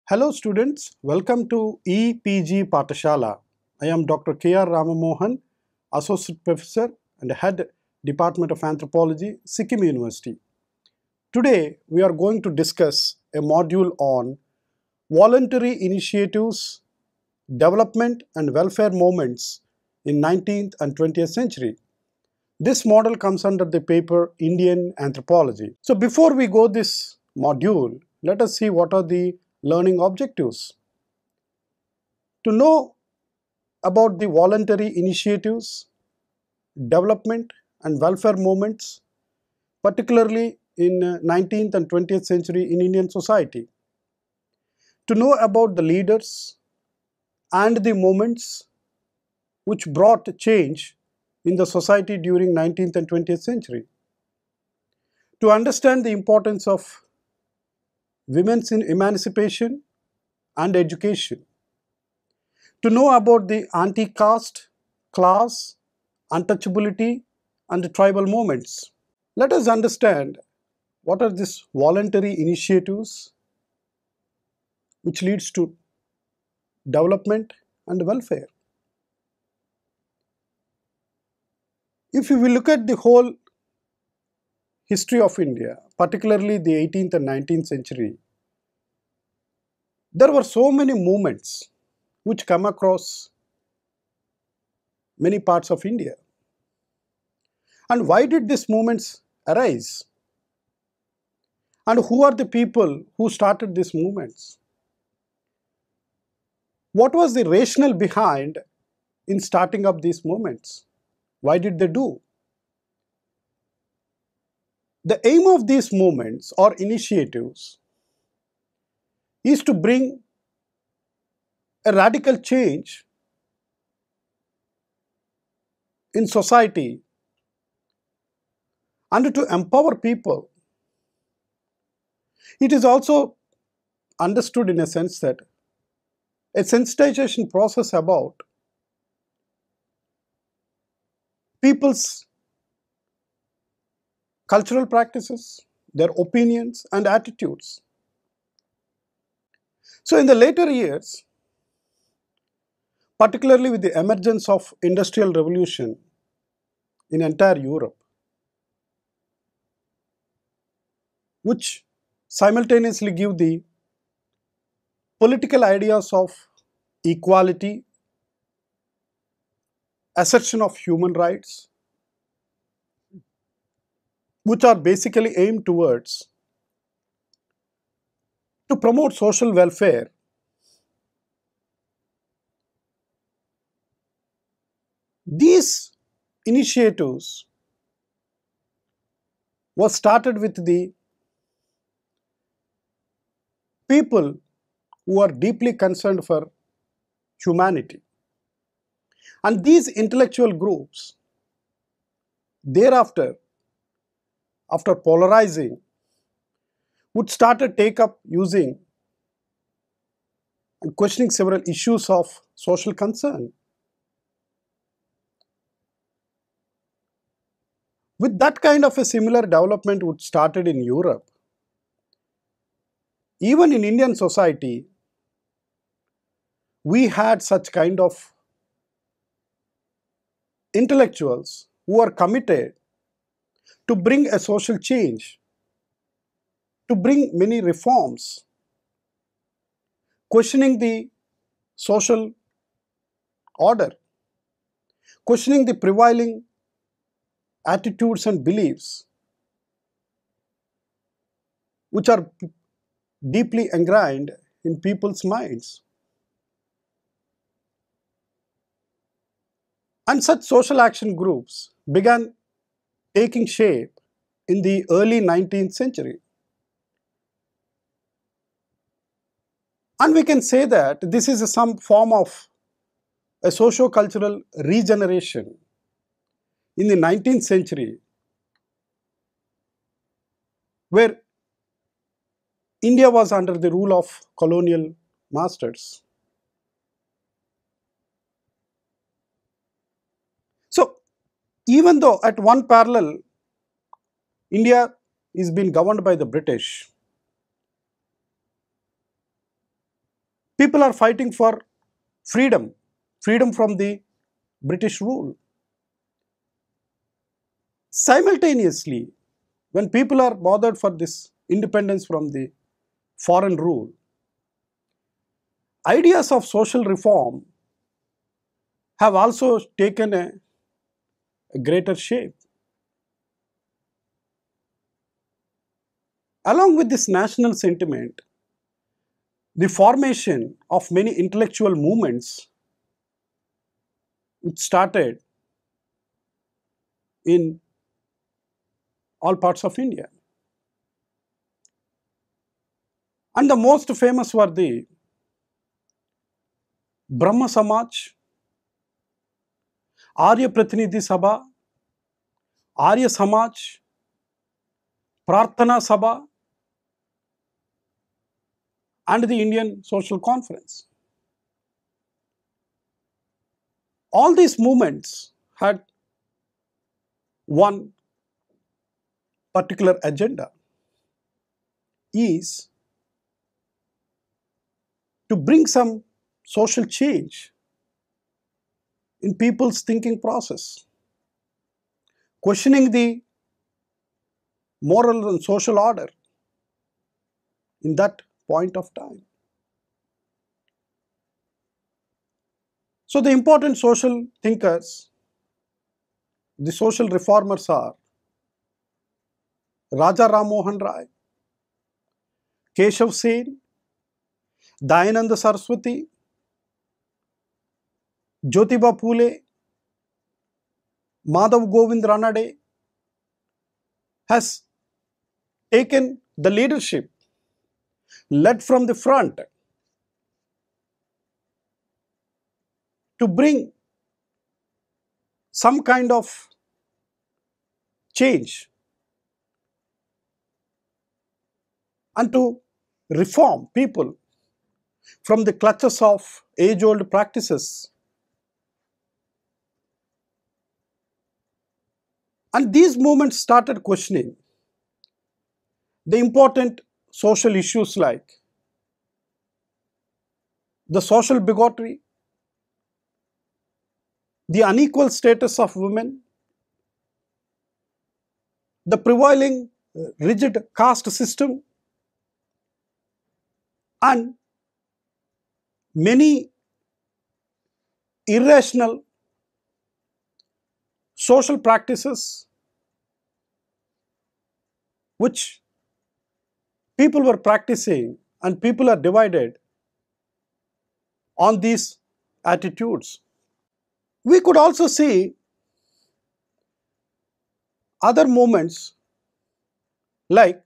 Hello students, welcome to EPG Patashala. I am Dr. K.R. Ramamohan, Associate Professor and Head Department of Anthropology, Sikkim University. Today we are going to discuss a module on voluntary initiatives, development and welfare movements in 19th and 20th century. This model comes under the paper Indian Anthropology. So before we go this module, let us see what are the learning objectives. To know about the voluntary initiatives, development and welfare movements, particularly in 19th and 20th century in Indian society. To know about the leaders and the movements which brought change in the society during 19th and 20th century. To understand the importance of women's emancipation and education. To know about the anti-caste, class, untouchability and tribal movements. Let us understand what are these voluntary initiatives which leads to development and welfare. If we look at the whole history of India, particularly the 18th and 19th century, there were so many movements which come across many parts of India. And why did these movements arise? And who are the people who started these movements? What was the rationale behind in starting up these movements? Why did they do? The aim of these movements or initiatives is to bring a radical change in society and to empower people. It is also understood in a sense that a sensitization process about people's cultural practices, their opinions and attitudes. So in the later years, particularly with the emergence of industrial revolution in entire Europe, which simultaneously give the political ideas of equality, assertion of human rights, which are basically aimed towards to promote social welfare. These initiatives were started with the people who are deeply concerned for humanity. And these intellectual groups, thereafter, after polarizing, would start to take up using and questioning several issues of social concern. With that kind of a similar development would started in Europe, even in Indian society, we had such kind of intellectuals who are committed to bring a social change, to bring many reforms, questioning the social order, questioning the prevailing attitudes and beliefs which are deeply ingrained in people's minds. And such social action groups began taking shape in the early 19th century. And we can say that this is some form of a socio-cultural regeneration in the 19th century, where India was under the rule of colonial masters. So, even though at one parallel, India is being governed by the British, People are fighting for freedom, freedom from the British rule. Simultaneously, when people are bothered for this independence from the foreign rule, ideas of social reform have also taken a greater shape. Along with this national sentiment, the formation of many intellectual movements which started in all parts of India. And the most famous were the Brahma Samaj, Arya Pratinidhi Sabha, Arya Samaj, Prarthana Sabha, and the Indian Social Conference. All these movements had one particular agenda, is to bring some social change in people's thinking process, questioning the moral and social order in that point of time. So the important social thinkers, the social reformers are Raja Ram Mohan Rai, Keshav Sen, Dayananda Saraswati, Jyotiba Phule, Madhav Govind Ranade has taken the leadership, led from the front to bring some kind of change and to reform people from the clutches of age-old practices. And these movements started questioning the important social issues like the social bigotry, the unequal status of women, the prevailing rigid caste system, and many irrational social practices which people were practicing, and people are divided on these attitudes. We could also see other movements like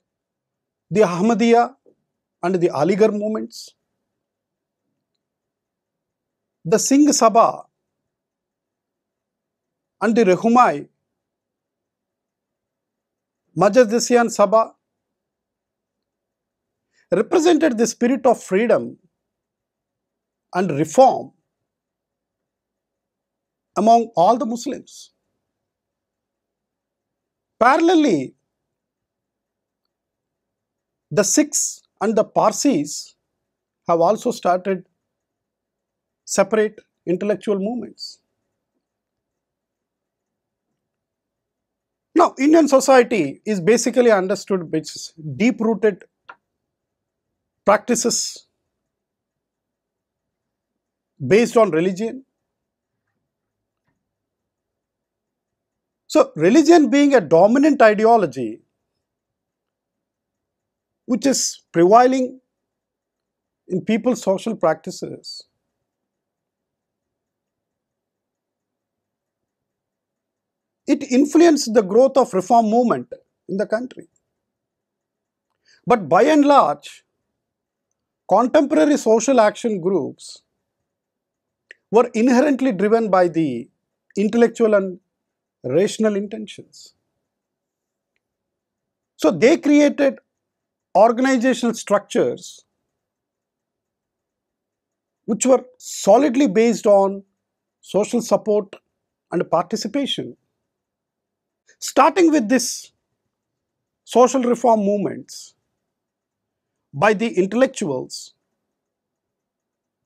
the Ahmadiyya and the Aligarh movements, the Singh Sabha and the Rehumai Majlisyan Sabha represented the spirit of freedom and reform among all the Muslims. Parallelly, the Sikhs and the Parsis have also started separate intellectual movements. Now, Indian society is basically understood by its deep-rooted practices based on religion. So, religion being a dominant ideology which is prevailing in people's social practices, it influenced the growth of reform movement in the country. But by and large, contemporary social action groups were inherently driven by the intellectual and rational intentions. So they created organizational structures which were solidly based on social support and participation. Starting with this social reform movements by the intellectuals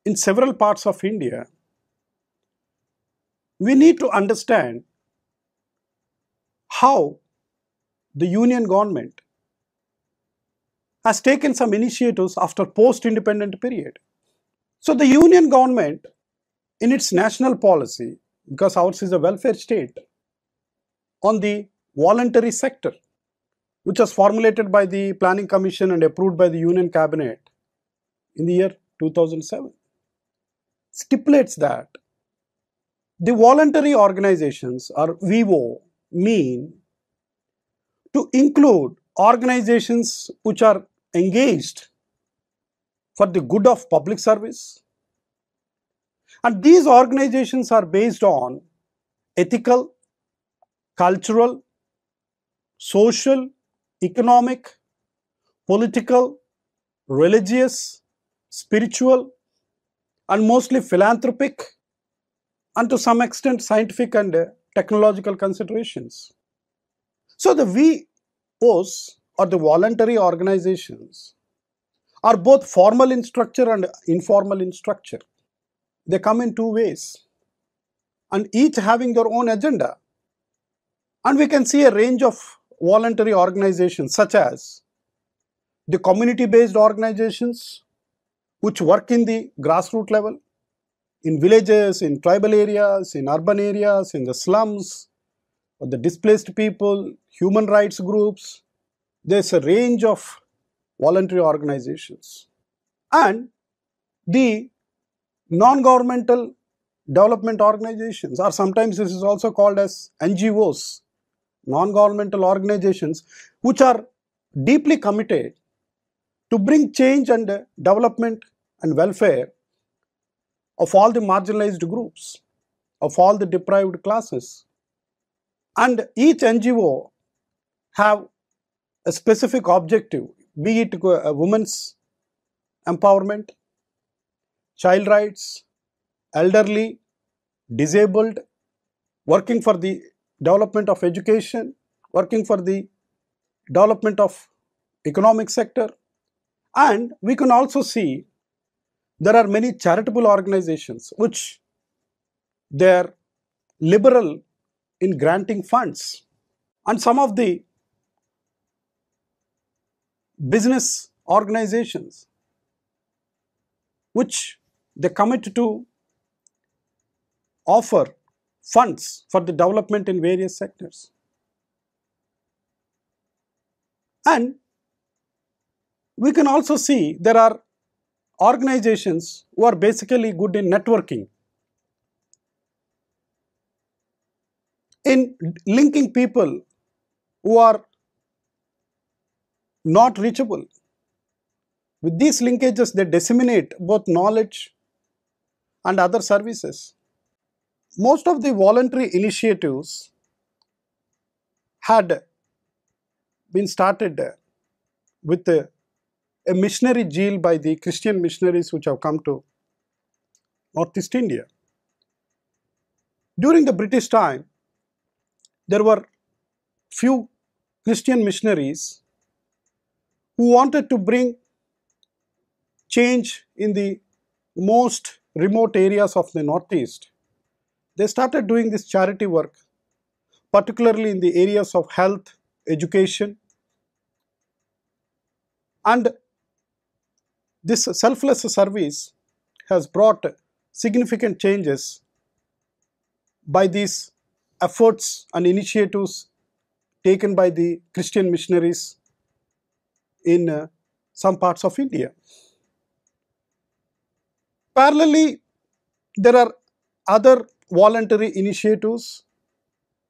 in several parts of India, we need to understand how the union government has taken some initiatives after post-independent period. So the union government in its national policy, because ours is a welfare state, on the voluntary sector, which was formulated by the Planning Commission and approved by the Union Cabinet in the year 2007, stipulates that the voluntary organizations, or VO, mean to include organizations which are engaged for the good of public service, and these organizations are based on ethical, cultural, social, economic, political, religious, spiritual, and mostly philanthropic, and to some extent scientific and technological considerations. So the VOs, or the voluntary organizations, are both formal in structure and informal in structure. They come in two ways, and each having their own agenda. And we can see a range of voluntary organizations, such as the community-based organizations, which work in the grassroots level, in villages, in tribal areas, in urban areas, in the slums, or the displaced people, human rights groups. There's a range of voluntary organizations. And the non-governmental development organizations, or sometimes this is also called as NGOs, non-governmental organizations, which are deeply committed to bring change and development and welfare of all the marginalized groups, of all the deprived classes. And each NGO have a specific objective, be it women's empowerment, child rights, elderly, disabled, working for the development of education, working for the development of economic sector. And we can also see there are many charitable organizations which they are liberal in granting funds, and some of the business organizations which they commit to offer funds for the development in various sectors. And we can also see there are organizations who are basically good in networking, in linking people who are not reachable. With these linkages, they disseminate both knowledge and other services. Most of the voluntary initiatives had been started with a missionary zeal by the Christian missionaries which have come to Northeast India. During the British time, there were few Christian missionaries who wanted to bring change in the most remote areas of the Northeast. They started doing this charity work, particularly in the areas of health, education, and this selfless service has brought significant changes by these efforts and initiatives taken by the Christian missionaries in some parts of India. Parallelly, there are other voluntary initiatives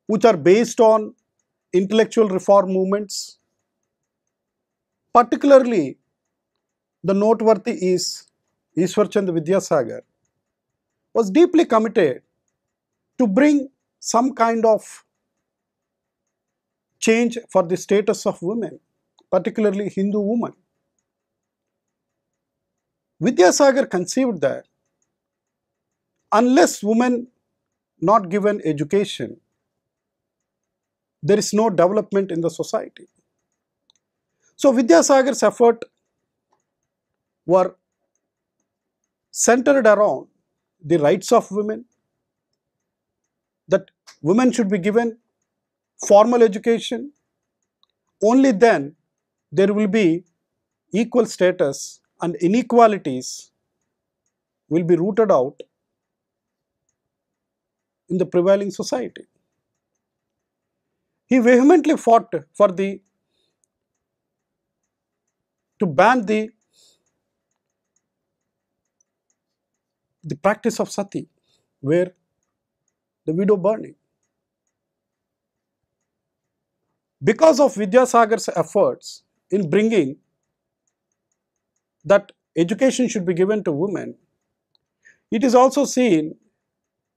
which are based on intellectual reform movements. Particularly, the noteworthy is Ishwar Chand Vidyasagar was deeply committed to bring some kind of change for the status of women, particularly Hindu women. Vidyasagar conceived that unless women not given education, there is no development in the society. So Vidyasagar's effort were centered around the rights of women, that women should be given formal education. Only then there will be equal status and inequalities will be rooted out in the prevailing society. He vehemently fought for to ban the practice of sati, where the widow burning. Because of Vidyasagar's efforts in bringing that education should be given to women, it is also seen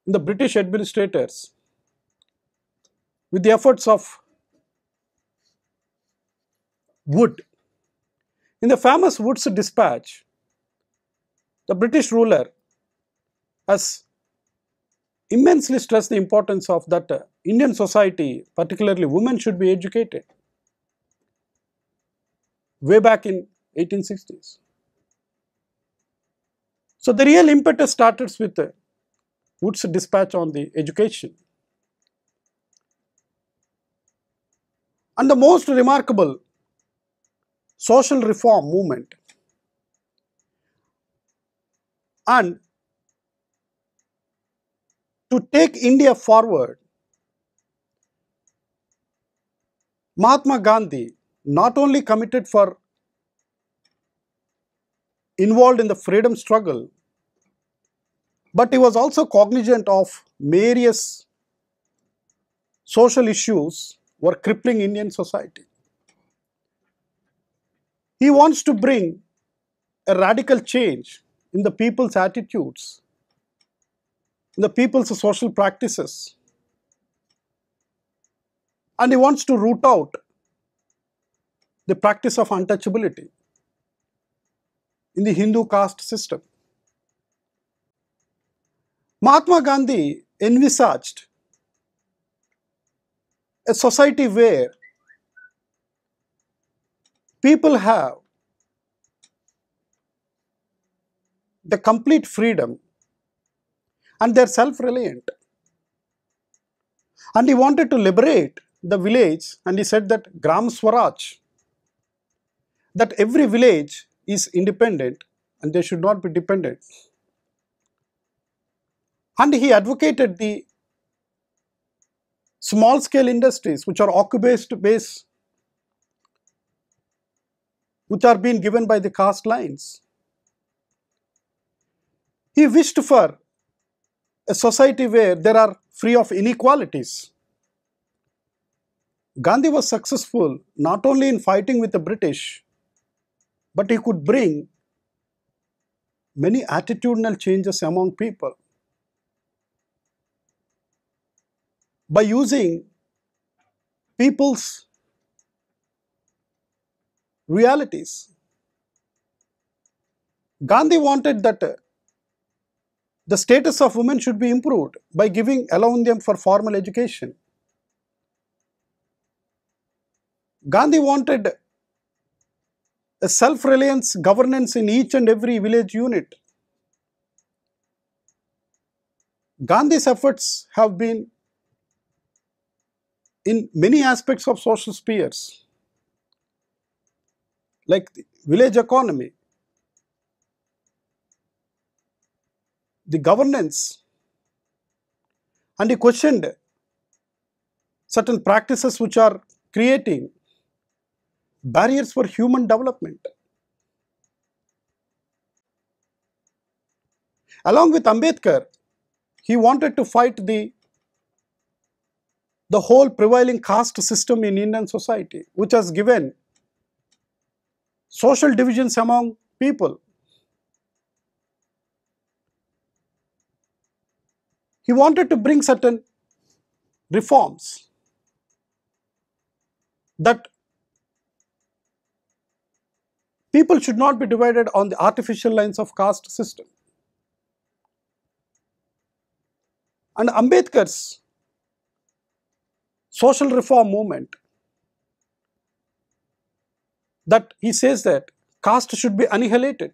in the British administrators with the efforts of Wood. In the famous Wood's dispatch, the British ruler has immensely stressed the importance of that Indian society, particularly women, should be educated way back in 1860s. So the real impetus started with Wood's dispatch on the education. And the most remarkable social reform movement and to take India forward, Mahatma Gandhi not only involved in the freedom struggle, but he was also cognizant of various social issues were crippling Indian society. He wants to bring a radical change in the people's attitudes, in the people's social practices, and he wants to root out the practice of untouchability in the Hindu caste system. Mahatma Gandhi envisaged a society where people have the complete freedom and they are self-reliant. And he wanted to liberate the village, and he said that Gram Swaraj, that every village is independent and they should not be dependent. And he advocated the small scale industries which are occupation based, which are being given by the caste lines. He wished for a society where there are free of inequalities. Gandhi was successful not only in fighting with the British, but he could bring many attitudinal changes among people by using people's realities. Gandhi wanted that the status of women should be improved by allowing them for formal education. Gandhi wanted a self-reliance governance in each and every village unit. Gandhi's efforts have been in many aspects of social spheres, like the village economy, the governance, and he questioned certain practices which are creating barriers for human development. Along with Ambedkar, he wanted to fight the whole prevailing caste system in Indian society, which has given social divisions among people. He wanted to bring certain reforms that people should not be divided on the artificial lines of caste system. And Ambedkar's social reform movement, that he says that caste should be annihilated.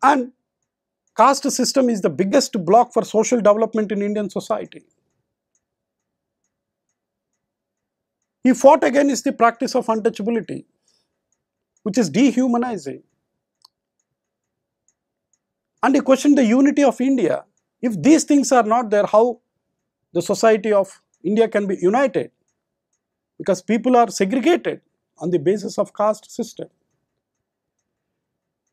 And caste system is the biggest block for social development in Indian society. He fought against the practice of untouchability, which is dehumanizing. And he questioned the unity of India. If these things are not there, how the society of India can be united? Because people are segregated on the basis of caste system.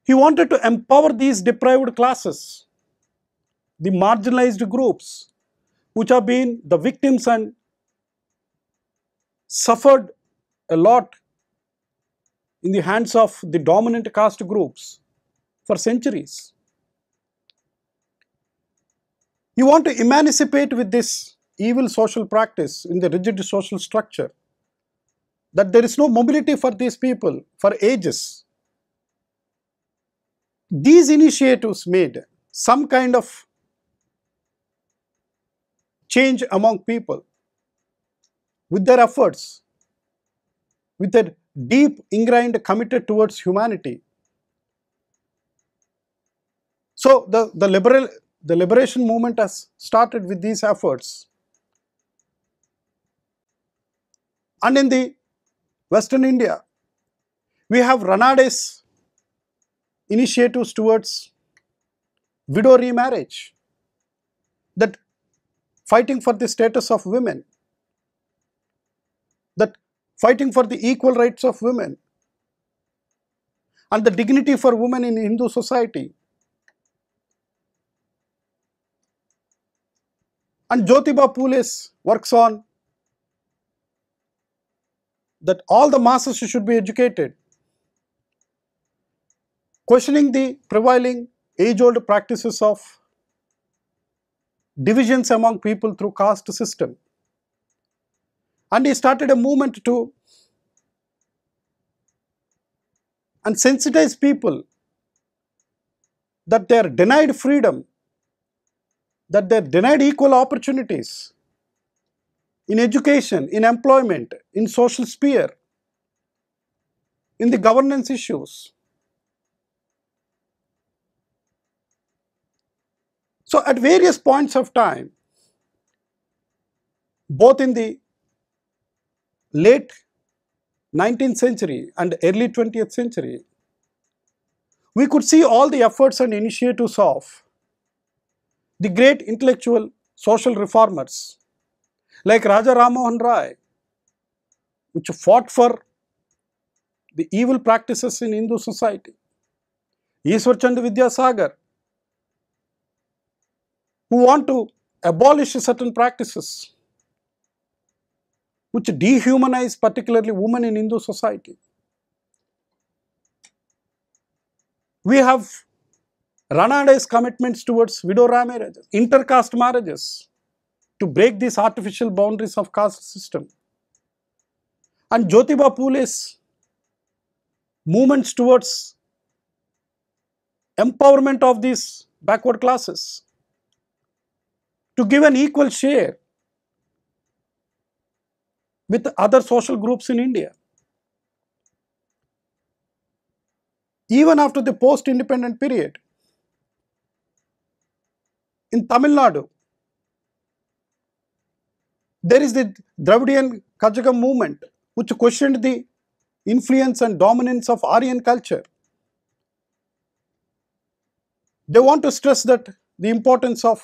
He wanted to empower these deprived classes, the marginalized groups, which have been the victims and suffered a lot in the hands of the dominant caste groups for centuries. You want to emancipate with this evil social practice in the rigid social structure, that there is no mobility for these people for ages. These initiatives made some kind of change among people with their efforts, with a deep ingrained committed towards humanity. So the liberation movement has started with these efforts. And in the Western India, we have Ranades initiatives towards widow remarriage, that fighting for the status of women, that fighting for the equal rights of women and the dignity for women in Hindu society. And Jyotiba Phule's works on that all the masses should be educated, questioning the prevailing age-old practices of divisions among people through caste system. And he started a movement to and sensitize people that they are denied freedom, that they are denied equal opportunities in education, in employment, in social sphere, in the governance issues. So at various points of time, both in the late 19th century and early 20th century, we could see all the efforts and initiatives of the great intellectual social reformers like Raja Ram Mohan Rai, which fought for the evil practices in Hindu society, Ishwar Chandra Vidyasagar, who want to abolish certain practices which dehumanize particularly women in Hindu society. We have Ranades commitments towards widow marriages, intercaste marriages, to break these artificial boundaries of caste system. And Jyotiba Phule's movements towards empowerment of these backward classes, to give an equal share with other social groups in India. Even after the post-independent period, in Tamil Nadu, there is the Dravidian Kajagam movement, which questioned the influence and dominance of Aryan culture. They want to stress that the importance of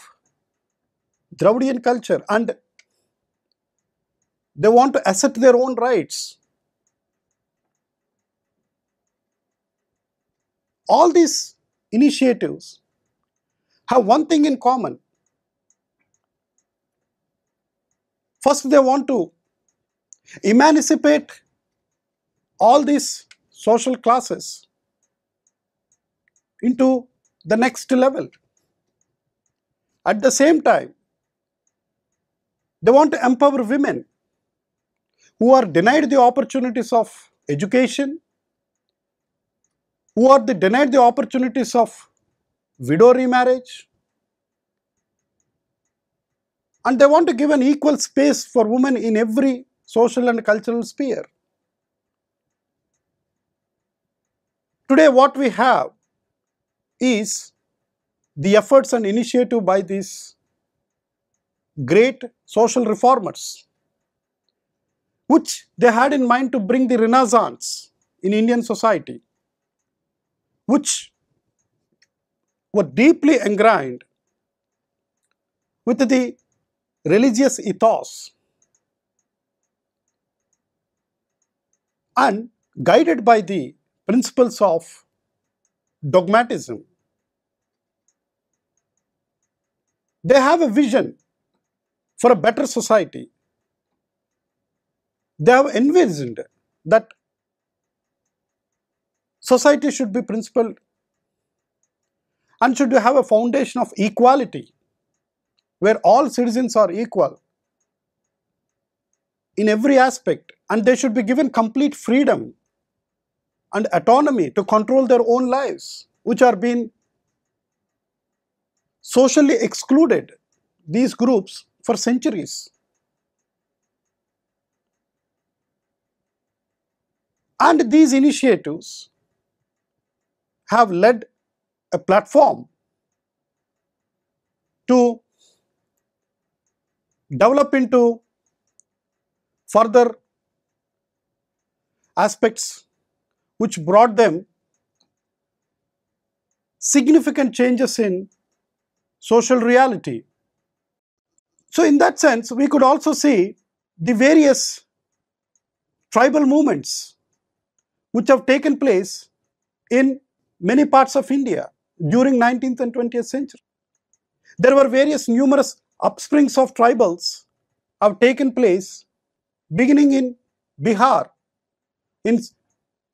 Dravidian culture, and they want to assert their own rights. All these initiatives have one thing in common. First, they want to emancipate all these social classes into the next level. At the same time, they want to empower women who are denied the opportunities of education, who are denied the opportunities of widow remarriage, and they want to give an equal space for women in every social and cultural sphere. Today what we have is the efforts and initiative by these great social reformers, which they had in mind to bring the Renaissance in Indian society, which were deeply ingrained with the religious ethos and guided by the principles of dogmatism. They have a vision for a better society. They have envisioned that society should be principled and should have a foundation of equality, where all citizens are equal in every aspect, and they should be given complete freedom and autonomy to control their own lives, which are being socially excluded, these groups, for centuries. And these initiatives have led a platform to develop into further aspects which brought them significant changes in social reality. So in that sense, we could also see the various tribal movements which have taken place in many parts of India during 19th and 20th century. There were various numerous upsprings of tribals have taken place beginning in Bihar in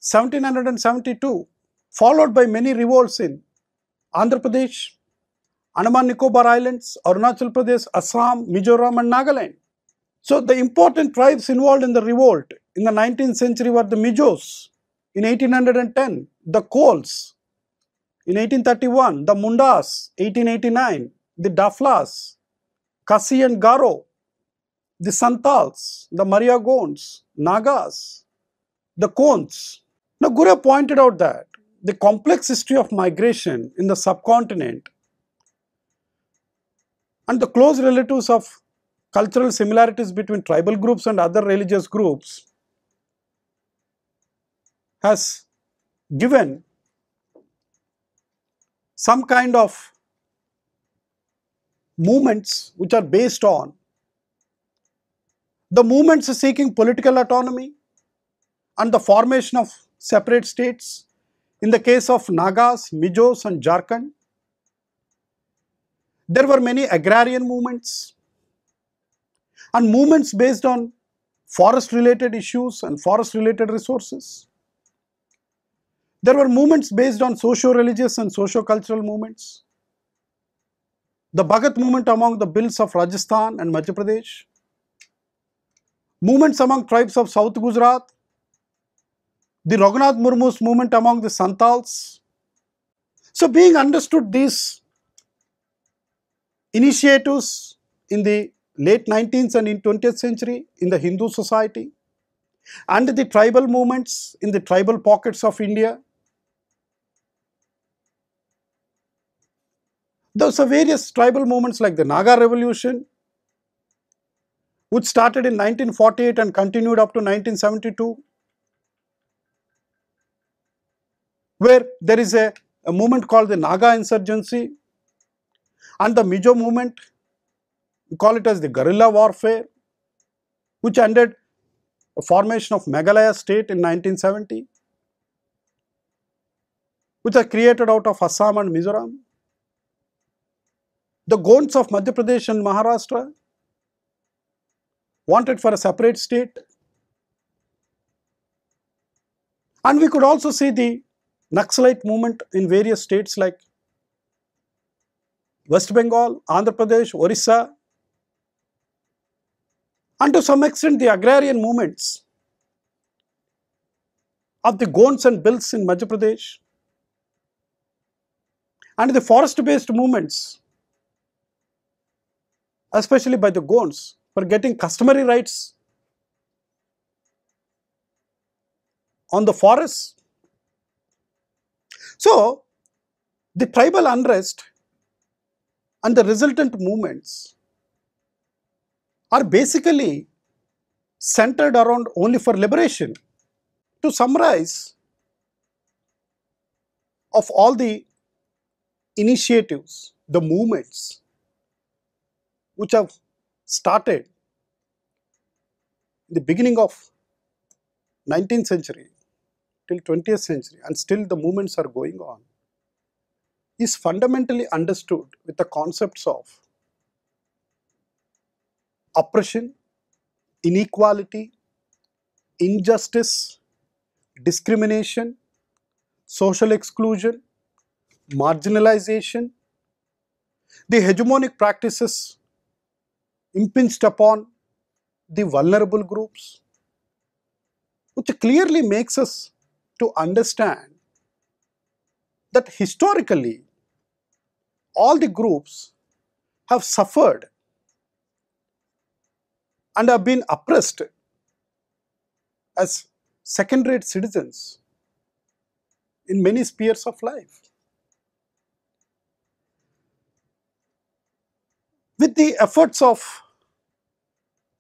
1772, followed by many revolts in Andhra Pradesh, Andaman Nicobar Islands, Arunachal Pradesh, Assam, Mizoram and Nagaland. So the important tribes involved in the revolt in the 19th century were the Mijos in 1810, the Kols in 1831, the Mundas 1889, the Daflas, Kasi and Garo, the Santals, the Mariagons, Nagas, the Kons. Now Gure pointed out that the complex history of migration in the subcontinent and the close relatives of cultural similarities between tribal groups and other religious groups has given some kind of movements which are based on the movements seeking political autonomy and the formation of separate states. In the case of Nagas, Mijos and Jharkhand, there were many agrarian movements and movements based on forest related issues and forest related resources. There were movements based on socio-religious and socio-cultural movements. The Bhagat movement among the Bhils of Rajasthan and Madhya Pradesh, movements among tribes of South Gujarat, the Raghunath Murmu's movement among the Santals. So being understood these initiatives in the late 19th and in 20th century in the Hindu society and the tribal movements in the tribal pockets of India, those are various tribal movements like the Naga Revolution, which started in 1948 and continued up to 1972, where there is a movement called the Naga Insurgency, and the Mizo movement, we call it as the guerrilla warfare, which ended a formation of Meghalaya state in 1970, which are created out of Assam and Mizoram. The Gonds of Madhya Pradesh and Maharashtra wanted for a separate state. And we could also see the Naxalite movement in various states like West Bengal, Andhra Pradesh, Orissa, and to some extent the agrarian movements of the Gonds and Bhils in Madhya Pradesh, and the forest-based movements, especially by the Gonds, for getting customary rights on the forests. So, The tribal unrest and the resultant movements are basically centered around only for liberation. To summarize, of all the initiatives, the movements which have started in the beginning of 19th century till 20th century, and still the movements are going on, is fundamentally understood with the concepts of oppression, inequality, injustice, discrimination, social exclusion, marginalization, the hegemonic practices impinged upon the vulnerable groups, which clearly makes us to understand that historically all the groups have suffered and have been oppressed as second-rate citizens in many spheres of life. With the efforts of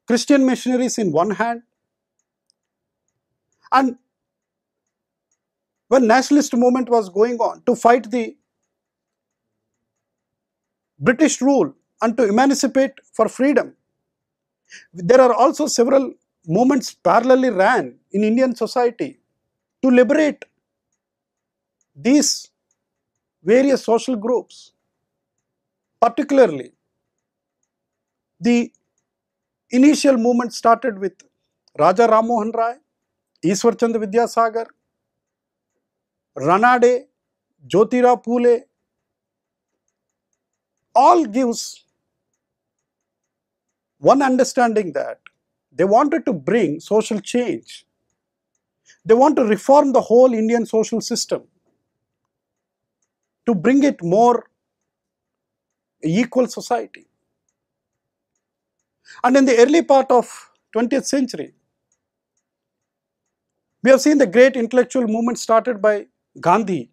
Christian missionaries in one hand, and when nationalist movement was going on to fight the British rule and to emancipate for freedom, there are also several movements parallelly ran in Indian society to liberate these various social groups. Particularly, the initial movement started with Raja Ram Mohan Rai, Ishwar Chandra Vidyasagar, Ranade, Jyotirao Phule. All gives one understanding that they wanted to bring social change. They want to reform the whole Indian social system to bring it more equal society. And in the early part of 20th century, we have seen the great intellectual movement started by Gandhi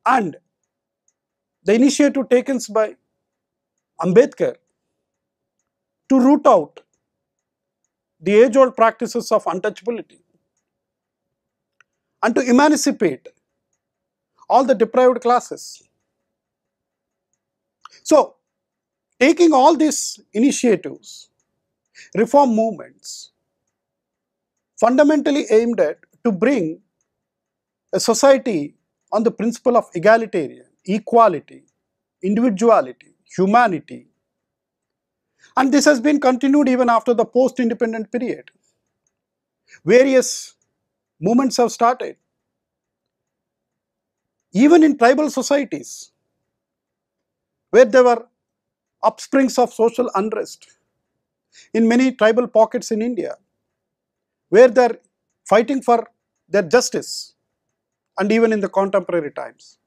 and the initiative taken by Ambedkar to root out the age-old practices of untouchability and to emancipate all the deprived classes. So, taking all these initiatives, reform movements, fundamentally aimed at to bring a society on the principle of egalitarian, equality, individuality, humanity. And this has been continued even after the post-independent period. Various movements have started. Even in tribal societies, where there were upsprings of social unrest, in many tribal pockets in India, where they are fighting for their justice, and even in the contemporary times.